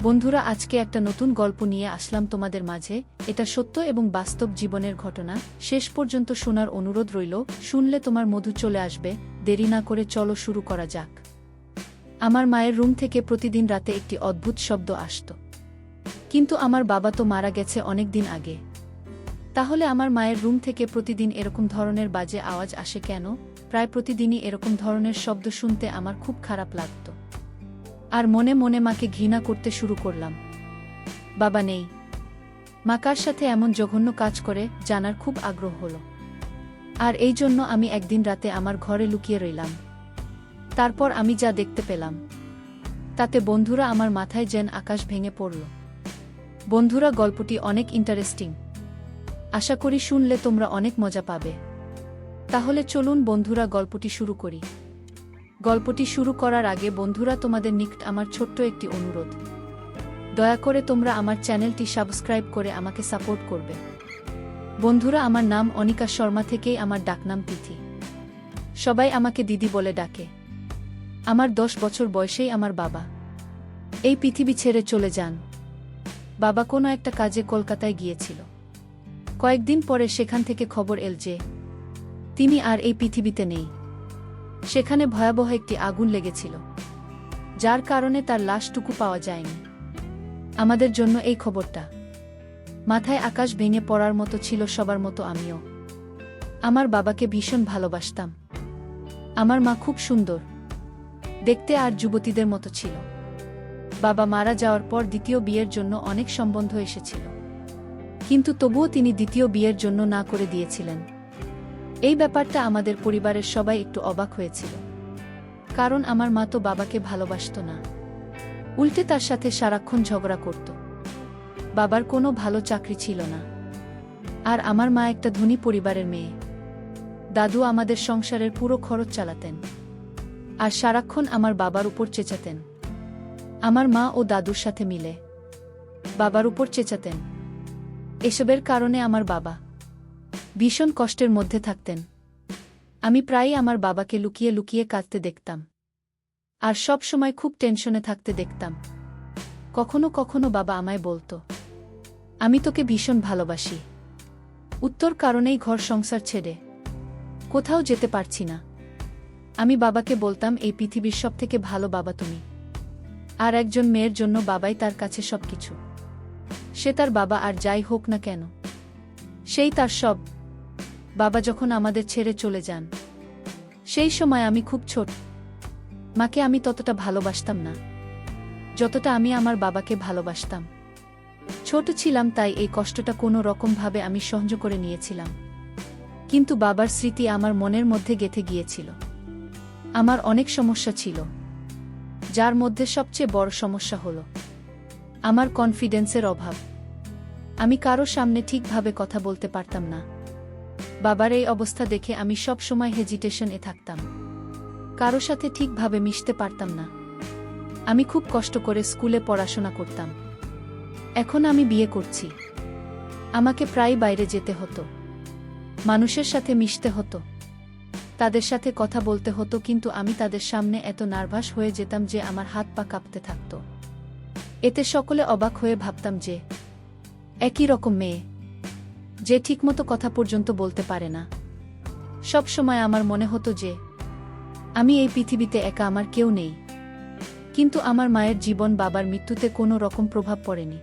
বন্ধুরা, আজকে একটা নতুন গল্প নিয়ে আসলাম তোমাদের মাঝে। এটা সত্য এবং বাস্তব জীবনের ঘটনা। শেষ পর্যন্ত শোনার অনুরোধ রইল। শুনলে তোমার মধু চলে আসবে। দেরি না করে চলো শুরু করা যাক। আমার মায়ের রুম থেকে প্রতিদিন রাতে একটি অদ্ভুত শব্দ আসত। কিন্তু আমার বাবা তো মারা গেছে অনেক দিন আগে। তাহলে আমার মায়ের রুম থেকে প্রতিদিন এরকম ধরনের বাজে আওয়াজ আসে কেন? প্রায় প্রতিদিনই এরকম ধরনের শব্দ শুনতে আমার খুব খারাপ লাগত। আর মনে মনে মাকে ঘৃণা করতে শুরু করলাম। বাবা নেই, মা কার সাথে এমন জঘন্য কাজ করে জানার খুব আগ্রহ হলো। আর এই জন্য আমি একদিন রাতে আমার ঘরে লুকিয়ে রইলাম। তারপর আমি যা দেখতে পেলাম তাতে বন্ধুরা আমার মাথায় যেন আকাশ ভেঙে পড়ল। বন্ধুরা, গল্পটি অনেক ইন্টারেস্টিং। আশা করি শুনলে তোমরা অনেক মজা পাবে। তাহলে চলুন বন্ধুরা, গল্পটি শুরু করি। গল্পটি শুরু করার আগে বন্ধুরা, তোমাদের নিকট আমার ছোট্ট একটি অনুরোধ। দয়া করে তোমরা আমার চ্যানেলটি সাবস্ক্রাইব করে আমাকে সাপোর্ট করবে। বন্ধুরা, আমার নাম অনিকা শর্মা, থেকেই আমার ডাকনাম তিথি। সবাই আমাকে দিদি বলে ডাকে। আমার 10 বছর বয়সেই আমার বাবা এই পৃথিবী ছেড়ে চলে যান। বাবা কোনো একটা কাজে কলকাতায় গিয়েছিল। কয়েকদিন পরে সেখান থেকে খবর এল যে তিনি আর এই পৃথিবীতে নেই। সেখানে ভয়াবহ একটি আগুন লেগেছিল, যার কারণে তার লাশটুকু পাওয়া যায়নি। আমাদের জন্য এই খবরটা মাথায় আকাশ ভেঙে পড়ার মতো ছিল সবার মতো আমিও। আমার বাবাকে ভীষণ ভালোবাসতাম। আমার মা খুব সুন্দর দেখতে আর যুবতীদের মতো ছিল। বাবা মারা যাওয়ার পর দ্বিতীয় বিয়ের জন্য অনেক সম্বন্ধ এসেছিল, কিন্তু তবুও তিনি দ্বিতীয় বিয়ের জন্য না করে দিয়েছিলেন। এই ব্যাপারটা আমাদের পরিবারের সবাই একটু অবাক হয়েছিল, কারণ আমার মা তো বাবাকে ভালোবাসত না, উল্টে তার সাথে সারাক্ষণ ঝগড়া করত। বাবার কোনো ভালো চাকরি ছিল না, আর আমার মা একটা ধনী পরিবারের মেয়ে। দাদু আমাদের সংসারের পুরো খরচ চালাতেন, আর সারাক্ষণ আমার বাবার উপর চেঁচাতেন। আমার মা ও দাদুর সাথে মিলে বাবার উপর চেঁচাতেন। এসবের কারণে আমার বাবা ভীষণ কষ্টের মধ্যে থাকতেন। আমি প্রায়ই আমার বাবাকে লুকিয়ে লুকিয়ে কাঁদতে দেখতাম, আর সব সময় খুব টেনশনে থাকতে দেখতাম। কখনো কখনো বাবা আমায় বলতো, আমি তোকে ভীষণ ভালোবাসি, উত্তর কারণেই ঘর সংসার ছেড়ে কোথাও যেতে পারছি না। আমি বাবাকে বলতাম, এই পৃথিবীর সবথেকে ভালো বাবা তুমি। আর একজন মেয়ের জন্য বাবাই তার কাছে সবকিছু। সে তার বাবা আর যাই হোক না কেন, সেই তার সব। বাবা যখন আমাদের ছেড়ে চলে যান, সেই সময় আমি খুব ছোট। মাকে আমি ততটা ভালোবাসতাম না যতটা আমি আমার বাবাকে ভালোবাসতাম। ছোট ছিলাম, তাই এই কষ্টটা কোনো রকমভাবে আমি সহ্য করে নিয়েছিলাম। কিন্তু বাবার স্মৃতি আমার মনের মধ্যে গেঁথে গিয়েছিল। আমার অনেক সমস্যা ছিল, যার মধ্যে সবচেয়ে বড় সমস্যা হলো আমার কনফিডেন্সের অভাব। আমি কারো সামনে ঠিকভাবে কথা বলতে পারতাম না। বাবার এই অবস্থা দেখে আমি সব সময় হেজিটেশনে থাকতাম, কারো সাথে ঠিকভাবে মিশতে পারতাম না। আমি খুব কষ্ট করে স্কুলে পড়াশোনা করতাম। এখন আমি বিয়ে করছি, আমাকে প্রায় বাইরে যেতে হতো, মানুষের সাথে মিশতে হতো, তাদের সাথে কথা বলতে হতো। কিন্তু আমি তাদের সামনে এত নার্ভাস হয়ে যেতাম যে আমার হাত পা কাঁপতে থাকত। এতে সকলে অবাক হয়ে ভাবতাম যে একই রকম মেয়ে, যে ঠিকমতো কথা পর্যন্ত বলতে পারে না। সব সময় আমার মনে হতো যে আমি এই পৃথিবীতে একা, আমার কেউ নেই। কিন্তু আমার মায়ের জীবন বাবার মৃত্যুতে কোনো রকম প্রভাব পড়েনি।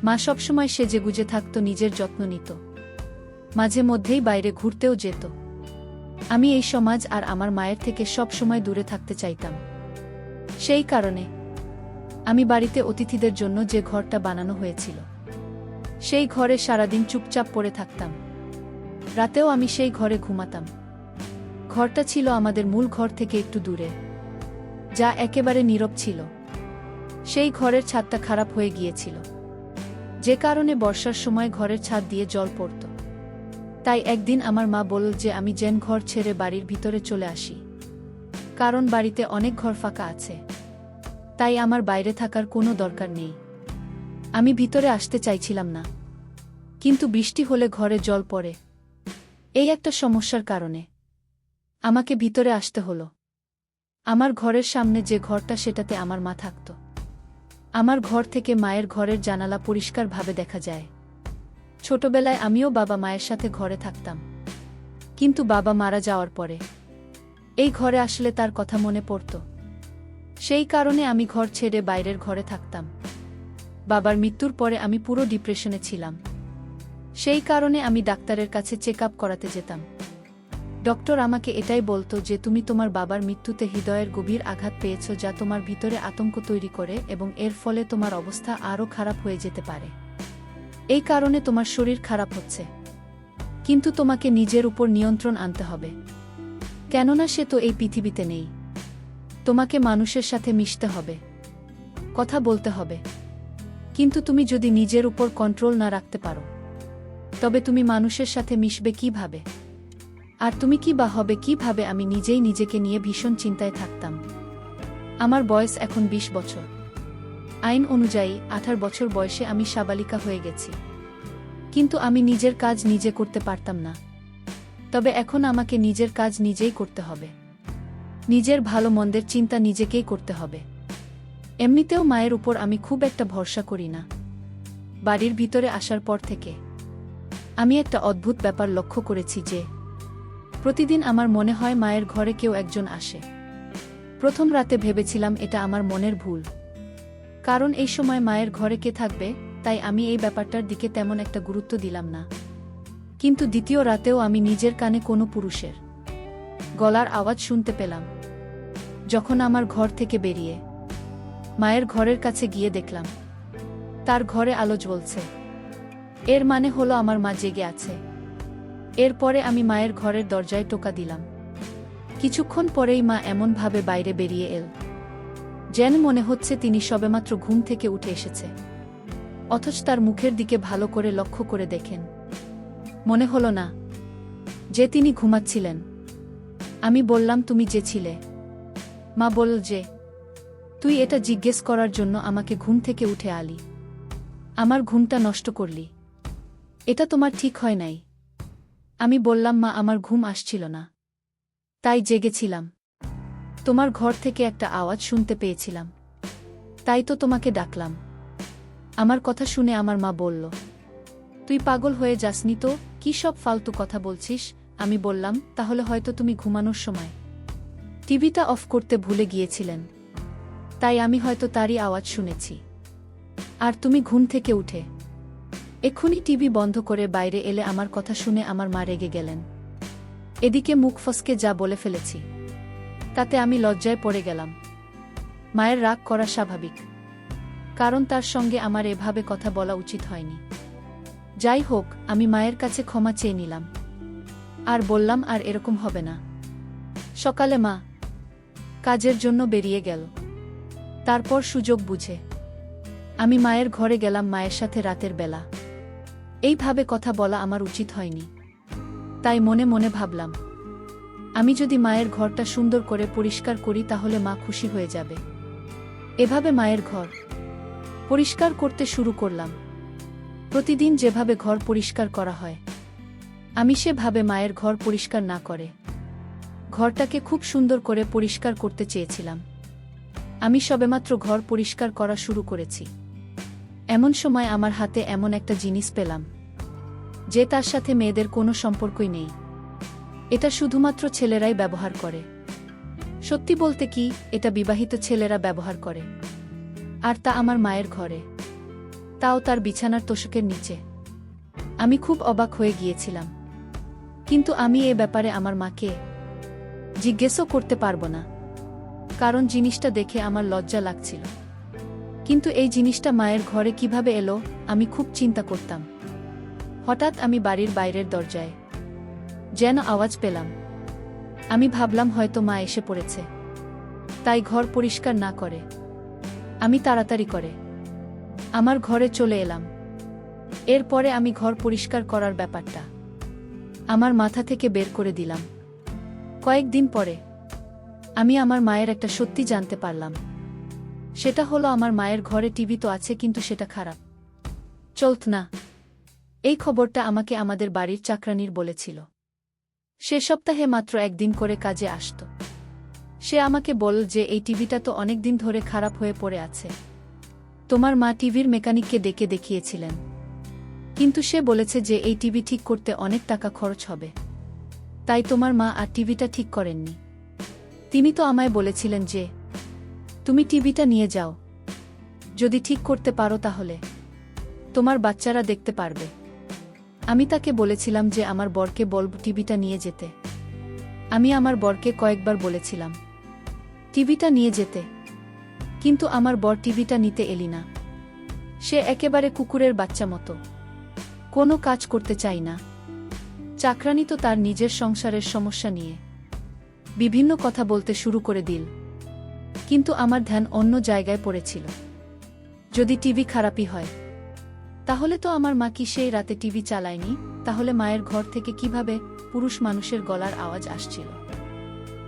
মা সবসময় সেজেগুজে থাকত, নিজের যত্ন নিত, মাঝে মধ্যেই বাইরে ঘুরতেও যেত। আমি এই সমাজ আর আমার মায়ের থেকে সব সময় দূরে থাকতে চাইতাম। সেই কারণে আমি বাড়িতে অতিথিদের জন্য যে ঘরটা বানানো হয়েছিল, সেই ঘরে সারাদিন চুপচাপ পড়ে থাকতাম। রাতেও আমি সেই ঘরে ঘুমাতাম। ঘরটা ছিল আমাদের মূল ঘর থেকে একটু দূরে, যা একেবারে নীরব ছিল। সেই ঘরের ছাদটা খারাপ হয়ে গিয়েছিল, যে কারণে বর্ষার সময় ঘরের ছাদ দিয়ে জল পড়ত। তাই একদিন আমার মা বলল যে আমি যেন ঘর ছেড়ে বাড়ির ভিতরে চলে আসি, কারণ বাড়িতে অনেক ঘর ফাঁকা আছে। তাই আমার বাইরে থাকার কোনো দরকার নেই। আমি ভিতরে আসতে চাইছিলাম না, কিন্তু বৃষ্টি হলে ঘরে জল পড়ে। এই একটা সমস্যার কারণে আমাকে ভিতরে আসতে হলো। আমার ঘরের সামনে যে ঘরটা, সেটাতে আমার মা থাকত। আমার ঘর থেকে মায়ের ঘরের জানালা পরিষ্কারভাবে দেখা যায়। ছোটবেলায় আমিও বাবা মায়ের সাথে ঘরে থাকতাম, কিন্তু বাবা মারা যাওয়ার পরে এই ঘরে আসলে তার কথা মনে পড়ত। সেই কারণে আমি ঘর ছেড়ে বাইরের ঘরে থাকতাম। বাবার মৃত্যুর পরে আমি পুরো ডিপ্রেশনে ছিলাম। সেই কারণে আমি ডাক্তারের কাছে চেক আপ করাতে যেতাম। ডক্টর আমাকে এটাই বলতো যে তুমি তোমার বাবার মৃত্যুতে হৃদয়ের গভীর আঘাত পেয়েছ, যা তোমার ভিতরে আতঙ্ক তৈরি করে এবং এর ফলে তোমার অবস্থা আরও খারাপ হয়ে যেতে পারে। এই কারণে তোমার শরীর খারাপ হচ্ছে, কিন্তু তোমাকে নিজের উপর নিয়ন্ত্রণ আনতে হবে, কেননা সে তো এই পৃথিবীতে নেই। তোমাকে মানুষের সাথে মিশতে হবে, কথা বলতে হবে, কিন্তু তুমি যদি নিজের উপর কন্ট্রোল না রাখতে পারো, তবে তুমি মানুষের সাথে মিশবে কিভাবে? আর তুমি কি বা হবে কিভাবে? আমি নিজেই নিজেকে নিয়ে ভীষণ চিন্তায় থাকতাম। আমার বয়স এখন 20 বছর। আইন অনুযায়ী 18 বছর বয়সে আমি সাবালিকা হয়ে গেছি, কিন্তু আমি নিজের কাজ নিজে করতে পারতাম না। তবে এখন আমাকে নিজের কাজ নিজেই করতে হবে। নিজের ভালো মন্দের চিন্তা নিজেকেই করতে হবে। এমনিতেও মায়ের উপর আমি খুব একটা ভরসা করি না। বাড়ির ভিতরে আসার পর থেকে আমি একটা অদ্ভুত ব্যাপার লক্ষ্য করেছি যে প্রতিদিন আমার মনে হয় মায়ের ঘরে কেউ একজন আসে। প্রথম রাতে ভেবেছিলাম এটা আমার মনের ভুল, কারণ এই সময় মায়ের ঘরে কে থাকবে, তাই আমি এই ব্যাপারটার দিকে তেমন একটা গুরুত্ব দিলাম না। কিন্তু দ্বিতীয় রাতেও আমি নিজের কানে কোনো পুরুষের গলার আওয়াজ শুনতে পেলাম। যখন আমার ঘর থেকে বেরিয়ে মায়ের ঘরের কাছে গিয়ে দেখলাম তার ঘরে আলো জ্বলছে। এর মানে হলো আমার মা জেগে আছে। এরপরে আমি মায়ের ঘরের দরজায় টোকা দিলাম। কিছুক্ষণ পরেই মা এমনভাবে বাইরে বেরিয়ে এল যেন মনে হচ্ছে তিনি সবেমাত্র ঘুম থেকে উঠে এসেছে, অথচ তার মুখের দিকে ভালো করে লক্ষ্য করে দেখেন মনে হলো না যে তিনি ঘুমাচ্ছিলেন। আমি বললাম, তুমি যে ছিলে? মা বলল যে, তুই এটা জিজ্ঞেস করার জন্য আমাকে ঘুম থেকে উঠে আলি, আমার ঘুমটা নষ্ট করলি। এটা তোমার ঠিক হয় নাই। আমি বললাম, মা, আমার ঘুম আসছিল না, তাই জেগেছিলাম। তোমার ঘর থেকে একটা আওয়াজ শুনতে পেয়েছিলাম, তাই তো তোমাকে ডাকলাম। আমার কথা শুনে আমার মা বলল, তুই পাগল হয়ে যাসনি তো? কি সব ফালতু কথা বলছিস? আমি বললাম, তাহলে হয়তো তুমি ঘুমানোর সময় টিভিটা অফ করতে ভুলে গিয়েছিলেন, তাই আমি হয়তো তারই আওয়াজ শুনেছি। আর তুমি ঘুম থেকে উঠে এক্ষুনি টিভি বন্ধ করে বাইরে এলে আমার কথা শুনে আমার মা রেগে গেলেন। এদিকে মুখ ফসকে যা বলে ফেলেছি তাতে আমি লজ্জায় পড়ে গেলাম। মায়ের রাগ করা স্বাভাবিক, কারণ তার সঙ্গে আমার এভাবে কথা বলা উচিত হয়নি। যাই হোক, আমি মায়ের কাছে ক্ষমা চেয়ে নিলাম আর বললাম আর এরকম হবে না। সকালে মা কাজের জন্য বেরিয়ে গেল। তারপর সুযোগ বুঝে আমি মায়ের ঘরে গেলাম মায়ের সাথে রাতের বেলা। এইভাবে কথা বলা আমার উচিত হয়নি, তাই মনে মনে ভাবলাম আমি যদি মায়ের ঘরটা সুন্দর করে পরিষ্কার করি তাহলে মা খুশি হয়ে যাবে। এভাবে মায়ের ঘর পরিষ্কার করতে শুরু করলাম। প্রতিদিন যেভাবে ঘর পরিষ্কার করা হয় আমি সেভাবে মায়ের ঘর পরিষ্কার না করে ঘরটাকে খুব সুন্দর করে পরিষ্কার করতে চেয়েছিলাম। আমি সবেমাত্র ঘর পরিষ্কার করা শুরু করেছি, এমন সময় আমার হাতে এমন একটা জিনিস পেলাম যে তার সাথে মেয়েদের কোনো সম্পর্কই নেই। এটা শুধুমাত্র ছেলেরাই ব্যবহার করে। সত্যি বলতে কি, এটা বিবাহিত ছেলেরা ব্যবহার করে, আর তা আমার মায়ের ঘরে, তাও তার বিছানার তোশকের নিচে। আমি খুব অবাক হয়ে গিয়েছিলাম, কিন্তু আমি এ ব্যাপারে আমার মাকে জিজ্ঞেসও করতে পারবো না, কারণ জিনিসটা দেখে আমার লজ্জা লাগছিল। কিন্তু এই জিনিসটা মায়ের ঘরে কিভাবে এলো আমি খুব চিন্তা করতাম। হঠাৎ আমি বাড়ির বাইরের দরজায় যেন আওয়াজ পেলাম। আমি ভাবলাম হয়তো মা এসে পড়েছে, তাই ঘর পরিষ্কার না করে আমি তাড়াতাড়ি করে আমার ঘরে চলে এলাম। এরপরে আমি ঘর পরিষ্কার করার ব্যাপারটা আমার মাথা থেকে বের করে দিলাম। কয়েকদিন পরে আমি আমার মায়ের একটা সত্যি জানতে পারলাম। সেটা হলো আমার মায়ের ঘরে টিভি তো আছে, কিন্তু সেটা খারাপ চলত না। এই খবরটা আমাকে আমাদের বাড়ির চাকরানির বলেছিল। সে সপ্তাহে মাত্র একদিন করে কাজে আসত। সে আমাকে বলল যে এই টিভিটা তো অনেকদিন ধরে খারাপ হয়ে পড়ে আছে, তোমার মা টিভির মেকানিককে ডেকে দেখিয়েছিলেন, কিন্তু সে বলেছে যে এই টিভি ঠিক করতে অনেক টাকা খরচ হবে। তাই তোমার মা আর টিভিটা ঠিক করেননি। তিনি তো আমায় বলেছিলেন যে তুমি টিভিটা নিয়ে যাও, যদি ঠিক করতে পারো তাহলে তোমার বাচ্চারা দেখতে পারবে। আমি তাকে বলেছিলাম যে আমার বরকে বলব টিভিটা নিয়ে যেতে। আমি আমার বরকে কয়েকবার বলেছিলাম টিভিটা নিয়ে যেতে, কিন্তু আমার বর টিভিটা নিতে এলি না। সে একেবারে কুকুরের বাচ্চা মতো, কোনো কাজ করতে চাই না। চাকরানি তো তার নিজের সংসারের সমস্যা নিয়ে বিভিন্ন কথা বলতে শুরু করে দিল, কিন্তু আমার ধ্যান অন্য জায়গায় পড়েছিল। যদি টিভি খারাপই হয়, তাহলে তো আমার মা কি সেই রাতে টিভি চালায়নি? তাহলে মায়ের ঘর থেকে কিভাবে পুরুষ মানুষের গলার আওয়াজ আসছিল?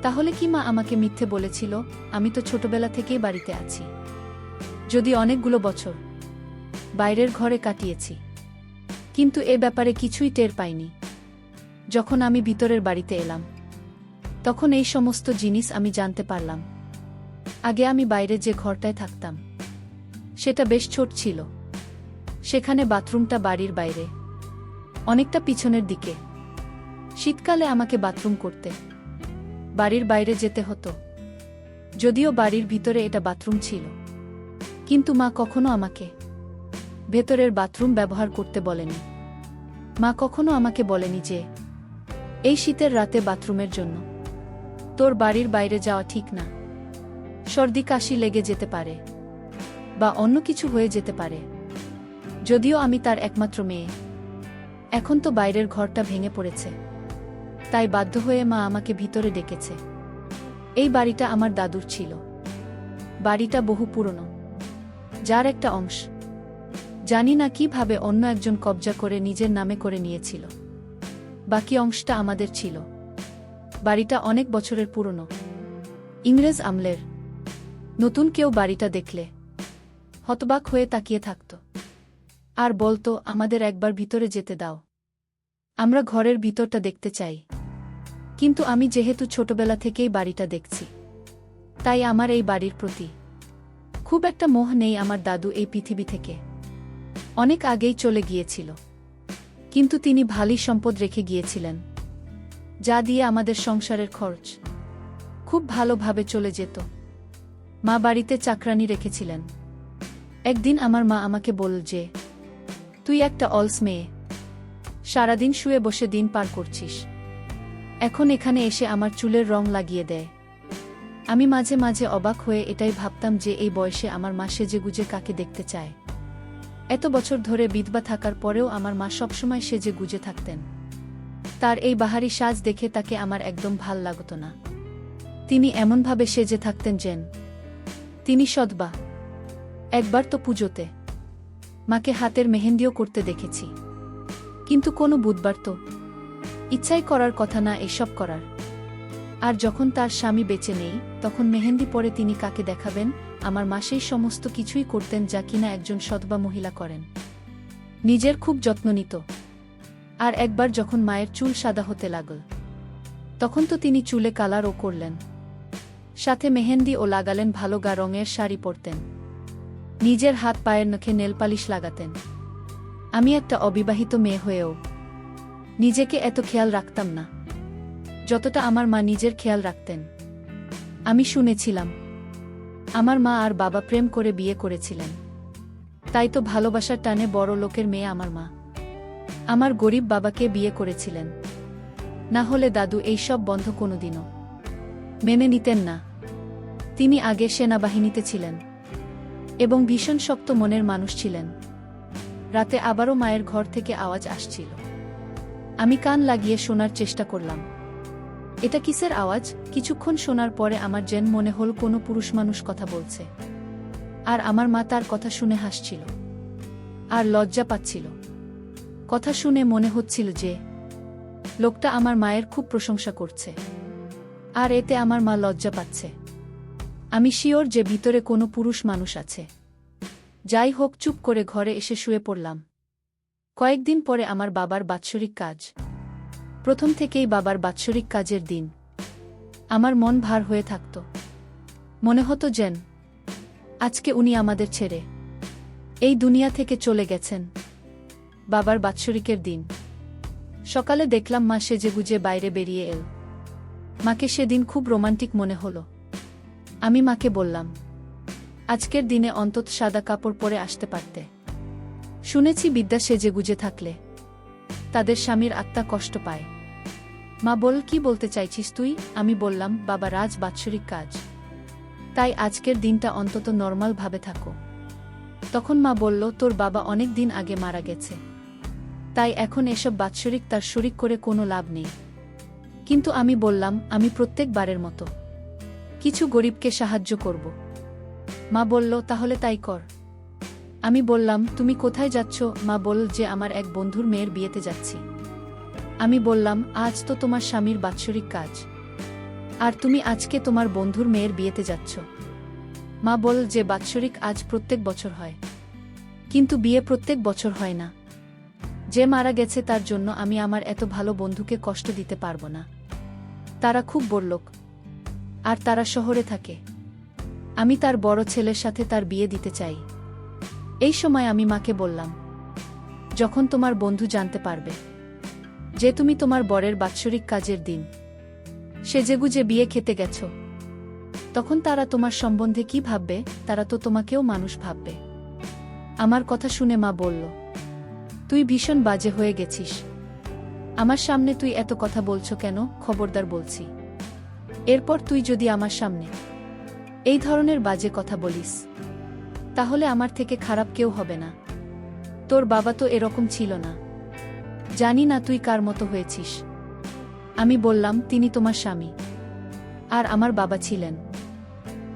তাহলে কি মা আমাকে মিথ্যে বলেছিল? আমি তো ছোটবেলা থেকেই বাড়িতে আছি, যদি অনেকগুলো বছর বাইরের ঘরে কাটিয়েছি, কিন্তু এ ব্যাপারে কিছুই টের পাইনি। যখন আমি ভিতরের বাড়িতে এলাম, তখন এই সমস্ত জিনিস আমি জানতে পারলাম। আগে আমি বাইরে যে ঘরটায় থাকতাম, সেটা বেশ ছোট ছিল। সেখানে বাথরুমটা বাড়ির বাইরে, অনেকটা পিছনের দিকে। শীতকালে আমাকে বাথরুম করতে বাড়ির বাইরে যেতে হতো, যদিও বাড়ির ভিতরে এটা বাথরুম ছিল। কিন্তু মা কখনো আমাকে ভেতরের বাথরুম ব্যবহার করতে বলেনি। মা কখনো আমাকে বলেনি যে এই শীতের রাতে বাথরুমের জন্য তোর বাড়ির বাইরে যাওয়া ঠিক না, সর্দি কাশি লেগে যেতে পারে বা অন্য কিছু হয়ে যেতে পারে। যদিও আমি তার একমাত্র মেয়ে। এখন তো বাইরের ঘরটা ভেঙে পড়েছে, তাই বাধ্য হয়ে মা আমাকে ভিতরে ডেকেছে। এই বাড়িটা আমার দাদুর ছিল। বাড়িটা বহু পুরনো, যার একটা অংশ জানি না কিভাবে অন্য একজন কবজা করে নিজের নামে করে নিয়েছিল। বাকি অংশটা আমাদের ছিল। বাড়িটা অনেক বছরের পুরনো, ইংরেজ আমলের। নতুন কেউ বাড়িটা দেখলে হতবাক হয়ে তাকিয়ে থাকত আর বলতো, আমাদের একবার ভিতরে যেতে দাও, আমরা ঘরের ভিতরটা দেখতে চাই। কিন্তু আমি যেহেতু ছোটবেলা থেকেই বাড়িটা দেখছি, তাই আমার এই বাড়ির প্রতি খুব একটা মোহ নেই। আমার দাদু এই পৃথিবী থেকে অনেক আগেই চলে গিয়েছিল, কিন্তু তিনি ভালোই সম্পদ রেখে গিয়েছিলেন, যা দিয়ে আমাদের সংসারের খরচ খুব ভালোভাবে চলে যেত। মা বাড়িতে চাকরানি রেখেছিলেন। একদিন আমার মা আমাকে বলল যে তুই একটা অলস মেয়ে, সারাদিন শুয়ে বসে দিন পার করছিস, এখন এখানে এসে আমার চুলের রং লাগিয়ে দেয়। আমি মাঝে মাঝে অবাক হয়ে এটাই ভাবতাম যে এই বয়সে আমার মা সেজেগুজে কাকে দেখতে চায়। এত বছর ধরে বিধবা থাকার পরেও আমার মা সবসময় সেজে গুজে থাকতেন। তার এই বাহারি সাজ দেখে তাকে আমার একদম ভাল লাগত না। তিনি এমনভাবে সেজে থাকতেন যেন তিনি সদবা। একবার তো পুজোতে মাকে হাতের মেহেন্দিও করতে দেখেছি, কিন্তু কোনো বুধবার তো ইচ্ছাই করার কথা না এসব করার। আর যখন তার স্বামী বেঁচে নেই, তখন মেহেন্দি পরে তিনি কাকে দেখাবেন? আমার মা সেই সমস্ত কিছুই করতেন যা কিনা একজন সদবা মহিলা করেন। নিজের খুব যত্ন নিত। আর একবার যখন মায়ের চুল সাদা হতে লাগল, তখন তো তিনি চুলে কালারও করলেন, সাথে মেহেন্দি ও লাগালেন। ভালো গা রঙের শাড়ি পরতেন, নিজের হাত পায়ের নখে নেলপালিশ লাগাতেন। আমি একটা অবিবাহিত মেয়ে হয়েও নিজেকে এত খেয়াল রাখতাম না যতটা আমার মা নিজের খেয়াল রাখতেন। আমি শুনেছিলাম আমার মা আর বাবা প্রেম করে বিয়ে করেছিলেন, তাই তো ভালোবাসার টানে বড় লোকের মেয়ে আমার মা আমার গরিব বাবাকে বিয়ে করেছিলেন। না হলে দাদু এইসব বন্ধ কোনোদিনও মেনে নিতেন না। তিনি আগে সেনাবাহিনীতে ছিলেন এবং ভীষণ শক্ত মনের মানুষ ছিলেন। রাতে আবারও মায়ের ঘর থেকে আওয়াজ আসছিল। আমি কান লাগিয়ে শোনার চেষ্টা করলাম, এটা কিসের আওয়াজ? কিছুক্ষণ শোনার পরে আমার যেন মনে হল কোনো পুরুষ মানুষ কথা বলছে, আর আমার মা তার কথা শুনে হাসছিল আর লজ্জা পাচ্ছিল। কথা শুনে মনে হচ্ছিল যে লোকটা আমার মায়ের খুব প্রশংসা করছে, আর এতে আমার মা লজ্জা পাচ্ছে। আমি শিওর যে ভিতরে কোনো পুরুষ মানুষ আছে। যাই হোক, চুপ করে ঘরে এসে শুয়ে পড়লাম। কয়েকদিন পরে আমার বাবার বাৎসরিক কাজ। প্রথম থেকেই বাবার বাৎসরিক কাজের দিন আমার মন ভার হয়ে থাকত। মনে হতো যেন আজকে উনি আমাদের ছেড়ে এই দুনিয়া থেকে চলে গেছেন। বাবার বাৎসরিকের দিন সকালে দেখলাম মা সেজেগুজে বাইরে বেরিয়ে এল। মাকে সেদিন খুব রোমান্টিক মনে হলো। আমি মাকে বললাম, আজকের দিনে অন্তত সাদা কাপড় পরে আসতে পারতে। শুনেছি বিদ্যা সেজেগুজে থাকলে তাদের স্বামীর আত্মা কষ্ট পায়। মা বল, কি বলতে চাইছিস তুই? আমি বললাম, বাবা, রাজ বাৎসরিক কাজ, তাই আজকের দিনটা অন্তত নর্মাল ভাবে থাকো। তখন মা বলল, তোর বাবা অনেক দিন আগে মারা গেছে, তাই এখন এসব বাৎসরিক তার শরিক করে কোনো লাভ নেই। কিন্তু আমি বললাম, আমি প্রত্যেকবারের মতো কিছু গরিবকে সাহায্য করব। মা বলল, তাহলে তাই কর। আমি বললাম, তুমি কোথায় যাচ্ছ? মা বলল যে আমার এক বন্ধুর মেয়ের বিয়েতে যাচ্ছি। আমি বললাম, আজ তো তোমার স্বামীর বাৎসরিক কাজ, আর তুমি আজকে তোমার বন্ধুর মেয়ের বিয়েতে যাচ্ছ। মা বলল যে বাৎসরিক আজ প্রত্যেক বছর হয়, কিন্তু বিয়ে প্রত্যেক বছর হয় না। যে মারা গেছে তার জন্য আমি আমার এত ভালো বন্ধুকে কষ্ট দিতে পারবো না। তারা খুব বড়লোক, আর তারা শহরে থাকে। আমি তার বড় ছেলের সাথে তার বিয়ে দিতে চাই। এই সময় আমি মাকে বললাম, যখন তোমার বন্ধু জানতে পারবে যে তুমি তোমার বরের বাৎসরিক কাজের দিন সেজেগুজে বিয়ে খেতে গেছ, তখন তারা তোমার সম্বন্ধে কি ভাববে? তারা তো তোমাকেও মানুষ ভাববে। আমার কথা শুনে মা বলল, তুই ভীষণ বাজে হয়ে গেছিস। আমার সামনে তুই এত কথা বলছো কেন? খবরদার বলছি, এরপর তুই যদি আমার সামনে এই ধরনের বাজে কথা বলিস, তাহলে আমার থেকে খারাপ কেউ হবে না। তোর বাবা তো এরকম ছিল না। জানি না তুই কার মতো হয়েছিস। আমি বললাম, তিনি তোমার স্বামী, আর আমার বাবা ছিলেন।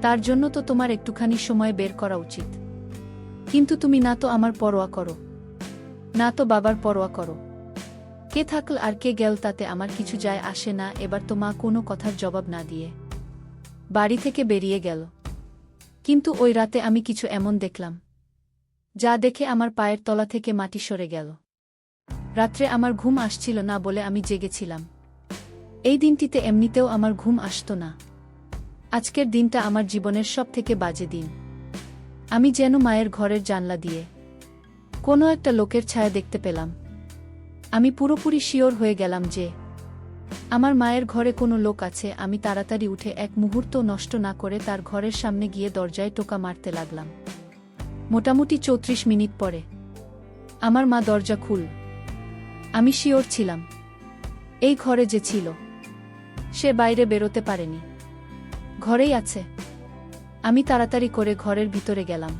তার জন্য তো তোমার একটুখানি সময় বের করা উচিত। কিন্তু তুমি না তো আমার পরোয়া করো, না তো বাবার পরোয়া করো। কে থাকল আর কে গেল তাতে আমার কিছু যায় আসে না। এবার তো মা কোনো কথার জবাব না দিয়ে বাড়ি থেকে বেরিয়ে গেল। কিন্তু ওই রাতে আমি কিছু এমন দেখলাম যা দেখে আমার পায়ের তলা থেকে মাটি সরে গেল। রাত্রে আমার ঘুম আসছিল না বলে আমি জেগেছিলাম। এই দিনটিতে এমনিতেও আমার ঘুম আসতো না। আজকের দিনটা আমার জীবনের সবথেকে বাজে দিন। আমি যেন মায়ের ঘরের জানলা দিয়ে কোনো একটা লোকের ছায়া দেখতে পেলাম। আমি পুরোপুরি শিওর হয়ে গেলাম যে আমার মায়ের ঘরে কোনো লোক আছে। আমি তাড়াতাড়ি উঠে এক মুহূর্ত নষ্ট না করে তার ঘরের সামনে গিয়ে দরজায় টোকা মারতে লাগলাম। মোটামুটি 34 মিনিট পরে আমার মা দরজা খুল। আমি শিওর ছিলাম এই ঘরে যে ছিল সে বাইরে বেরোতে পারেনি, ঘরেই আছে। আমি তাড়াতাড়ি করে ঘরের ভিতরে গেলাম,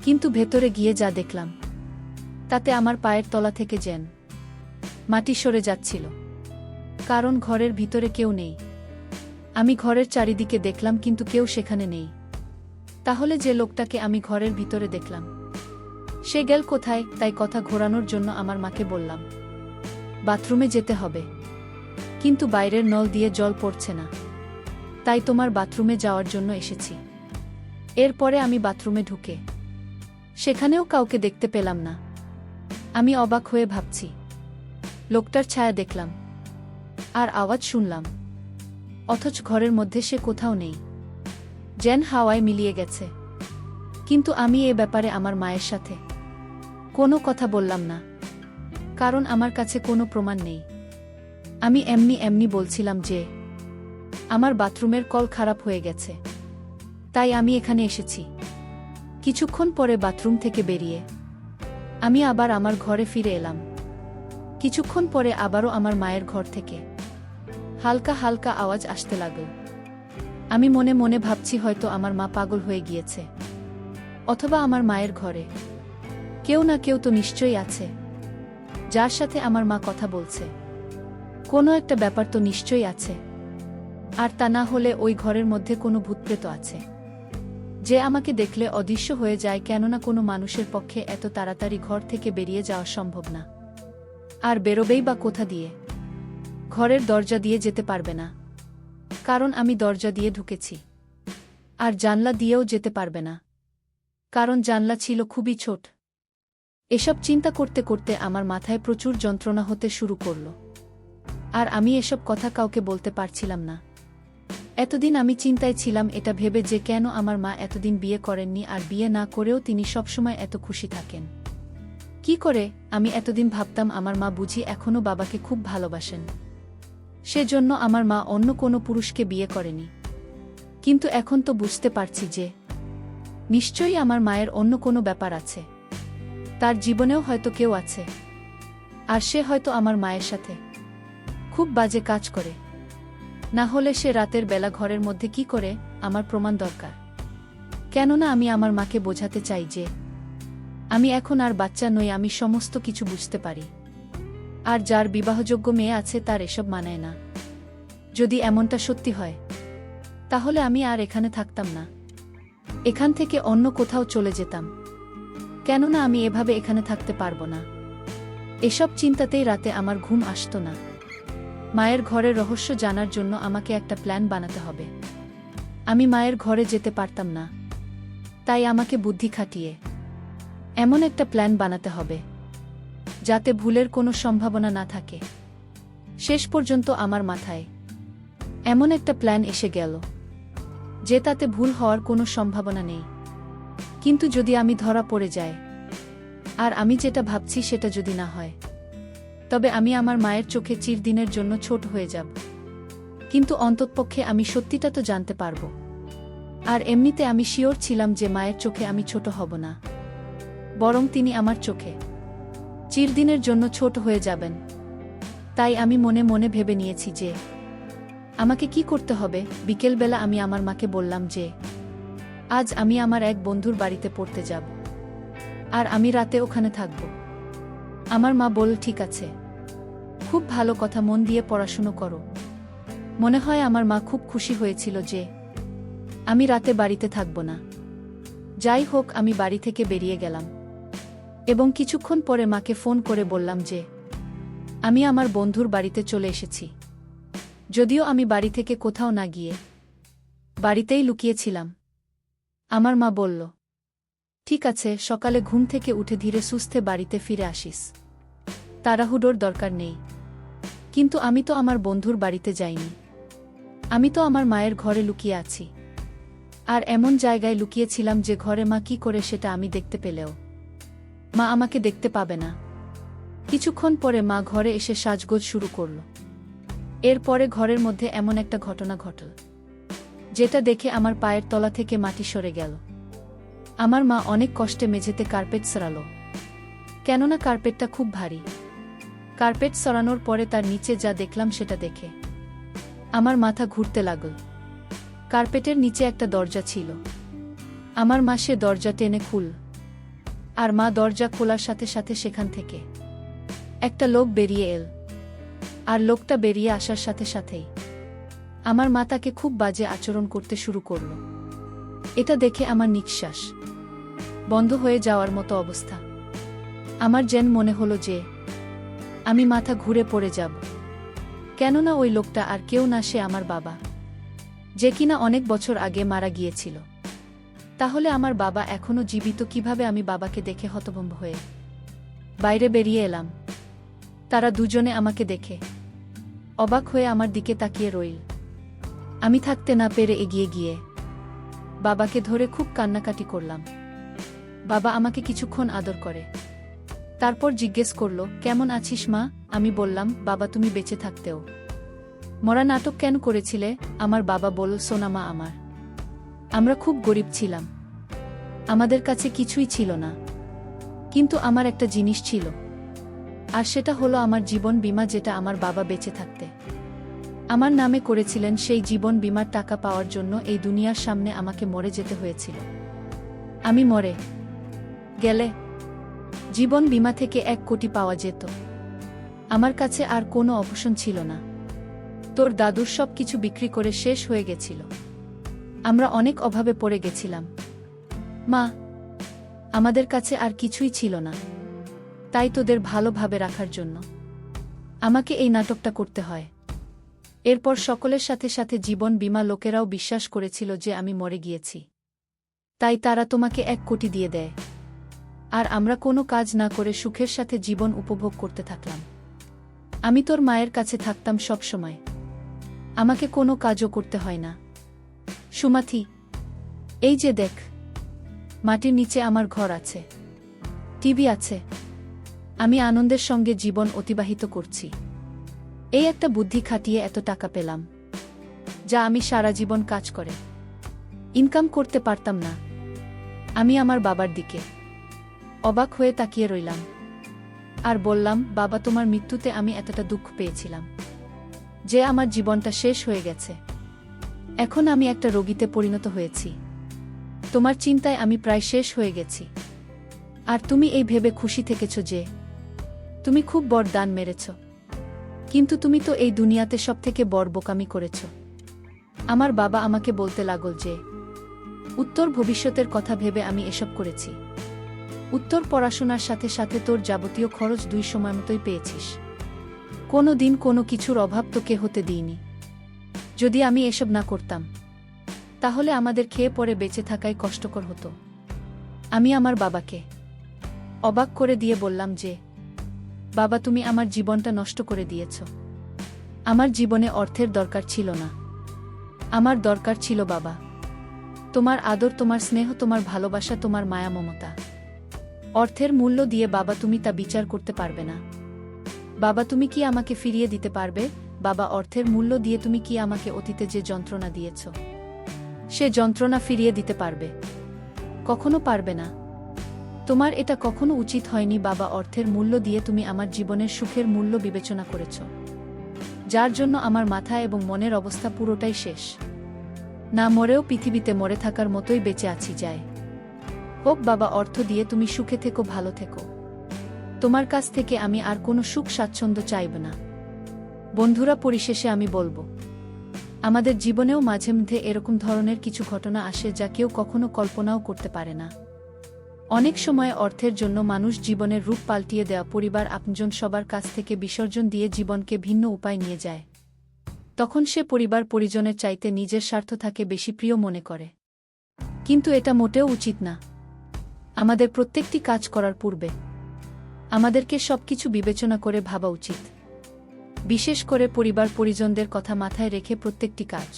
কিন্তু ভেতরে গিয়ে যা দেখলাম তাতে আমার পায়ের তলা থেকে যেন মাটি সরে যাচ্ছিল, কারণ ঘরের ভিতরে কেউ নেই। আমি ঘরের চারিদিকে দেখলাম, কিন্তু কেউ সেখানে নেই। তাহলে যে লোকটাকে আমি ঘরের ভিতরে দেখলাম সে গেল কোথায়? তাই কথা ঘোরানোর জন্য আমার মাকে বললাম, বাথরুমে যেতে হবে, কিন্তু বাইরের নল দিয়ে জল পড়ছে না, তাই তোমার বাথরুমে যাওয়ার জন্য এসেছি। এরপরে আমি বাথরুমে ঢুকে সেখানেও কাউকে দেখতে পেলাম না। আমি অবাক হয়ে ভাবছি, লোকটার ছায়া দেখলাম আর আওয়াজ শুনলাম, অথচ ঘরের মধ্যে সে কোথাও নেই, যেন হাওয়ায় মিলিয়ে গেছে। কিন্তু আমি এ ব্যাপারে আমার মায়ের সাথে কোনো কথা বললাম না, কারণ আমার কাছে কোনো প্রমাণ নেই। আমি এমনি এমনি বলছিলাম যে আমার বাথরুমের কল খারাপ হয়ে গেছে, তাই আমি এখানে এসেছি। কিছুক্ষণ পরে বাথরুম থেকে বেরিয়ে আমি আবার আমার ঘরে ফিরে এলাম। কিছুক্ষণ পরে আবারও আমার মায়ের ঘর থেকে হালকা হালকা আওয়াজ আসতে লাগল। আমি মনে মনে ভাবছি, হয়তো আমার মা পাগল হয়ে গিয়েছে, অথবা আমার মায়ের ঘরে কেউ না কেউ তো নিশ্চয়ই আছে যার সাথে আমার মা কথা বলছে। কোনো একটা ব্যাপার তো নিশ্চয়ই আছে, আর তা না হলে ওই ঘরের মধ্যে কোনো ভূতপ্রেত আছে যে আমাকে দেখলে অদৃশ্য হয়ে যায়। কেননা কোনো মানুষের পক্ষে এত তাড়াতাড়ি ঘর থেকে বেরিয়ে যাওয়া সম্ভব না। আর বেরোবেই বা কোথা দিয়ে? ঘরের দরজা দিয়ে যেতে পারবে না, কারণ আমি দরজা দিয়ে ঢুকেছি। আর জানলা দিয়েও যেতে পারবে না, কারণ জানলা ছিল খুবই ছোট। এসব চিন্তা করতে করতে আমার মাথায় প্রচুর যন্ত্রণা হতে শুরু করল, আর আমি এসব কথা কাউকে বলতে পারছিলাম না। এতদিন আমি চিন্তায় ছিলাম এটা ভেবে যে কেন আমার মা এতদিন বিয়ে করেননি, আর বিয়ে না করেও তিনি সবসময় এত খুশি থাকেন। কি করে আমি এতদিন ভাবতাম আমার মা বুঝি এখনও বাবাকে খুব ভালোবাসেন, সেজন্য আমার মা অন্য কোনো পুরুষকে বিয়ে করেনি। কিন্তু এখন তো বুঝতে পারছি যে নিশ্চয়ই আমার মায়ের অন্য কোনো ব্যাপার আছে, তার জীবনেও হয়তো কেউ আছে, আর সে হয়তো আমার মায়ের সাথে খুব বাজে কাজ করে। না হলে সে রাতের বেলা ঘরের মধ্যে কি করে? আমার প্রমাণ দরকার। কেননা আমি আমার মাকে বোঝাতে চাই যে আমি এখন আর বাচ্চা নই, আমি সমস্ত কিছু বুঝতে পারি। আর যার বিবাহযোগ্য মেয়ে আছে তার এসব মানায় না। যদি এমনটা সত্যি হয় তাহলে আমি আর এখানে থাকতাম না, এখান থেকে অন্য কোথাও চলে যেতাম। কেননা আমি এভাবে এখানে থাকতে পারবো না। এসব চিন্তাতেই রাতে আমার ঘুম আসতো না। মায়ের ঘরের রহস্য জানার জন্য আমাকে একটা প্ল্যান বানাতে হবে। আমি মায়ের ঘরে যেতে পারতাম না, তাই আমাকে বুদ্ধি খাটিয়ে এমন একটা প্ল্যান বানাতে হবে যাতে ভুলের কোনো সম্ভাবনা না থাকে। শেষ পর্যন্ত আমার মাথায় এমন একটা প্ল্যান এসে গেল যে তাতে ভুল হওয়ার কোনো সম্ভাবনা নেই। কিন্তু যদি আমি ধরা পড়ে যাই, আর আমি যেটা ভাবছি সেটা যদি না হয়, তবে আমি আমার মায়ের চোখে চিরদিনের জন্য ছোট হয়ে যাব। কিন্তু অন্ততপক্ষে আমি সত্যিটা তো জানতে পারব। আর এমনিতে আমি শিওর ছিলাম যে মায়ের চোখে আমি ছোট হব না, বরং তিনি আমার চোখে চিরদিনের জন্য ছোট হয়ে যাবেন। তাই আমি মনে মনে ভেবে নিয়েছি যে আমাকে কি করতে হবে। বিকেলবেলা আমি আমার মাকে বললাম যে আজ আমি আমার এক বন্ধুর বাড়িতে পড়তে যাব, আর আমি রাতে ওখানে থাকব। আমার মা বলল, ঠিক আছে, খুব ভালো কথা, মন দিয়ে পড়াশুনো করো। মনে হয় আমার মা খুব খুশি হয়েছিল যে আমি রাতে বাড়িতে থাকব না। যাই হোক, আমি বাড়ি থেকে বেরিয়ে গেলাম এবং কিছুক্ষণ পরে মাকে ফোন করে বললাম যে আমি আমার বন্ধুর বাড়িতে চলে এসেছি। যদিও আমি বাড়ি থেকে কোথাও না গিয়ে বাড়িতেই লুকিয়েছিলাম। আমার মা বলল, ঠিক আছে, সকালে ঘুম থেকে উঠে ধীরে সুস্থে বাড়িতে ফিরে আসিস, তাড়াহুড়োর দরকার নেই। কিন্তু আমি তো আমার বন্ধুর বাড়িতে যাইনি, আমি তো আমার মায়ের ঘরে লুকিয়ে আছি। আর এমন জায়গায় লুকিয়েছিলাম যে ঘরে মা কি করে সেটা আমি দেখতে পেলেও মা আমাকে দেখতে পাবে না। কিছুক্ষণ পরে মা ঘরে এসে সাজগোজ শুরু করল। এরপরে ঘরের মধ্যে এমন একটা ঘটনা ঘটল যেটা দেখে আমার পায়ের তলা থেকে মাটি সরে গেল। আমার মা অনেক কষ্টে মেঝেতে কার্পেট সরালো, কেননা কার্পেটটা খুব ভারী। কার্পেট সরানোর পরে তার নিচে যা দেখলাম সেটা দেখে আমার মাথা ঘুরতে লাগল। কার্পেটের নিচে একটা দরজা ছিল। আমার মা সে দরজা টেনে খুল, আর মা দরজা খোলার সাথে সাথে সেখান থেকে একটা লোক বেরিয়ে এল। আর লোকটা বেরিয়ে আসার সাথে সাথেই আমার মা তাকে খুব বাজে আচরণ করতে শুরু করল। এটা দেখে আমার নিঃশ্বাস বন্ধ হয়ে যাওয়ার মতো অবস্থা। আমার যেন মনে হলো যে আমি মাথা ঘুরে পড়ে যাব, কেননা ওই লোকটা আর কেউ না, সে আমার বাবা, যে কিনা অনেক বছর আগে মারা গিয়েছিল। তাহলে আমার বাবা এখনো জীবিত কিভাবে? আমি বাবাকে দেখে হতভম্ব হয়ে বাইরে বেরিয়ে এলাম। তারা দুজনে আমাকে দেখে অবাক হয়ে আমার দিকে তাকিয়ে রইল। আমি থাকতে না পেরে এগিয়ে গিয়ে বাবাকে ধরে খুব কান্নাকাটি করলাম। বাবা আমাকে কিছুক্ষণ আদর করে, তারপর জিজ্ঞেস করল, কেমন আছিস মা? আমি বললাম, বাবা তুমি বেঁচে থাকতেও মরা নাটক কেন করেছিলে? আমার বাবা বলল, সোনা মা, আমরা খুব গরিব ছিলাম, আমাদের কাছে কিছুই ছিল না, কিন্তু আমার একটা জিনিস ছিল, আর সেটা হলো আমার জীবন বীমা, যেটা আমার বাবা বেঁচে থাকতে আমার নামে করেছিলেন। সেই জীবন বীমার টাকা পাওয়ার জন্য এই দুনিয়ার সামনে আমাকে মরে যেতে হয়েছিল। আমি মরে গেলে জীবন বীমা থেকে 1 কোটি পাওয়া যেত। আমার কাছে আর কোনো অপশন ছিল না। তোর দাদুর সব কিছু বিক্রি করে শেষ হয়ে গেছিল। আমরা অনেক অভাবে পড়ে গেছিলাম মা, আমাদের কাছে আর কিছুই ছিল না। তাই তোদের ভালোভাবে রাখার জন্য আমাকে এই নাটকটা করতে হয়। এরপর সকলের সাথে সাথে জীবন বীমা লোকেরাও বিশ্বাস করেছিল যে আমি মরে গিয়েছি, তাই তারা তোমাকে 1 কোটি দিয়ে দেয়। আর আমরা কোনো কাজ না করে সুখের সাথে জীবন উপভোগ করতে থাকলাম। আমি তোর মায়ের কাছে থাকতাম সব সময়, আমাকে কোনো কাজও করতে হয় না। সুমাথি, এই যে দেখ, মাটির নিচে আমার ঘর আছে, টিভি আছে, আমি আনন্দের সঙ্গে জীবন অতিবাহিত করছি। এই একটা বুদ্ধি খাটিয়ে এত টাকা পেলাম, যা আমি সারা জীবন কাজ করে ইনকাম করতে পারতাম না। আমি আমার বাবার দিকে অবাক হয়ে তাকিয়ে রইলাম আর বললাম, বাবা, তোমার মৃত্যুতে আমি এতটা দুঃখ পেয়েছিলাম যে আমার জীবনটা শেষ হয়ে গেছে। এখন আমি একটা রোগীতে পরিণত হয়েছি। তোমার চিন্তায় আমি প্রায় শেষ হয়ে গেছি। আর তুমি এই ভেবে খুশি থেকেছ যে তুমি খুব বড় দান মেরেছ। কিন্তু তুমি তো এই দুনিয়াতে সবথেকে বড় বোকামি করেছ। আমার বাবা আমাকে বলতে লাগল যে উত্তর ভবিষ্যতের কথা ভেবে আমি এসব করেছি। উত্তর পড়াশোনার সাথে সাথে তোর যাবতীয় খরচ 2 সময় মতোই পেয়েছিস। কোনো দিন কোনো কিছুর অভাব তোকে হতে দিইনি। যদি আমি এসব না করতাম তাহলে আমাদের খেয়ে পরে বেঁচে থাকাই কষ্টকর হতো। আমি আমার বাবাকে অবাক করে দিয়ে বললাম যে, বাবা, তুমি আমার জীবনটা নষ্ট করে দিয়েছ। আমার জীবনে অর্থের দরকার ছিল না, আমার দরকার ছিল বাবা, তোমার আদর, তোমার স্নেহ, তোমার ভালোবাসা, তোমার মায়া মমতা। অর্থের মূল্য দিয়ে বাবা তুমি তা বিচার করতে পারবে না। বাবা, তুমি কি আমাকে ফিরিয়ে দিতে পারবে? বাবা, অর্থের মূল্য দিয়ে তুমি কি আমাকে অতীতে যে যন্ত্রণা দিয়েছ সে যন্ত্রণা ফিরিয়ে দিতে পারবে? কখনো পারবে না। তোমার এটা কখনো উচিত হয়নি বাবা। অর্থের মূল্য দিয়ে তুমি আমার জীবনের সুখের মূল্য বিবেচনা করেছ, যার জন্য আমার মাথা এবং মনের অবস্থা পুরোটাই শেষ। না মরেও পৃথিবীতে মরে থাকার মতোই বেঁচে আছি। যায় হোক বাবা, অর্থ দিয়ে তুমি সুখে থেকো, ভালো থেকো। তোমার কাছ থেকে আমি আর কোনো সুখ স্বাচ্ছন্দ্য চাইব না। বন্ধুরা, পরিশেষে আমি বলবো, আমাদের জীবনেও মাঝে মধ্যে এরকম ধরনের কিছু ঘটনা আসে যা কেউ কখনো কল্পনাও করতে পারে না। অনেক সময় অর্থের জন্য মানুষ জীবনের রূপ পাল্টিয়ে দেওয়া, পরিবার, আপনজন সবার কাছ থেকে বিসর্জন দিয়ে জীবনকে ভিন্ন উপায় নিয়ে যায়। তখন সে পরিবার পরিজনের চাইতে নিজের স্বার্থ থাকে বেশি প্রিয় মনে করে। কিন্তু এটা মোটেও উচিত না। আমাদের প্রত্যেকটি কাজ করার পূর্বে আমাদেরকে সবকিছু বিবেচনা করে ভাবা উচিত। বিশেষ করে পরিবার পরিজনদের কথা মাথায় রেখে প্রত্যেকটি কাজ,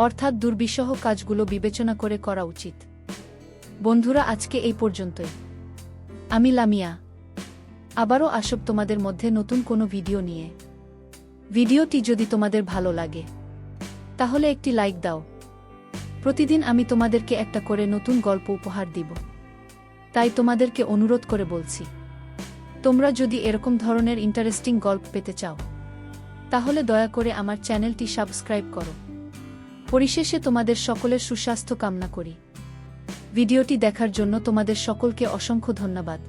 অর্থাৎ দুর্বিষহ কাজগুলো বিবেচনা করে করা উচিত। বন্ধুরা, আজকে এই পর্যন্তই। আমি লামিয়া আবারও আসব তোমাদের মধ্যে নতুন কোনো ভিডিও নিয়ে। ভিডিওটি যদি তোমাদের ভালো লাগে তাহলে একটি লাইক দাও। প্রতিদিন আমি তোমাদেরকে একটা করে নতুন গল্প উপহার দিব, তাই তোমাদেরকে অনুরোধ করে বলছি, তোমরা যদি এরকম ধরনের ইন্টারেস্টিং গল্প পেতে চাও তাহলে দয়া করে আমার চ্যানেলটি সাবস্ক্রাইব করো। পরিশেষে তোমাদের সকলের সুস্বাস্থ্য কামনা করি। ভিডিওটি দেখার জন্য তোমাদের সকলকে অসংখ্য ধন্যবাদ।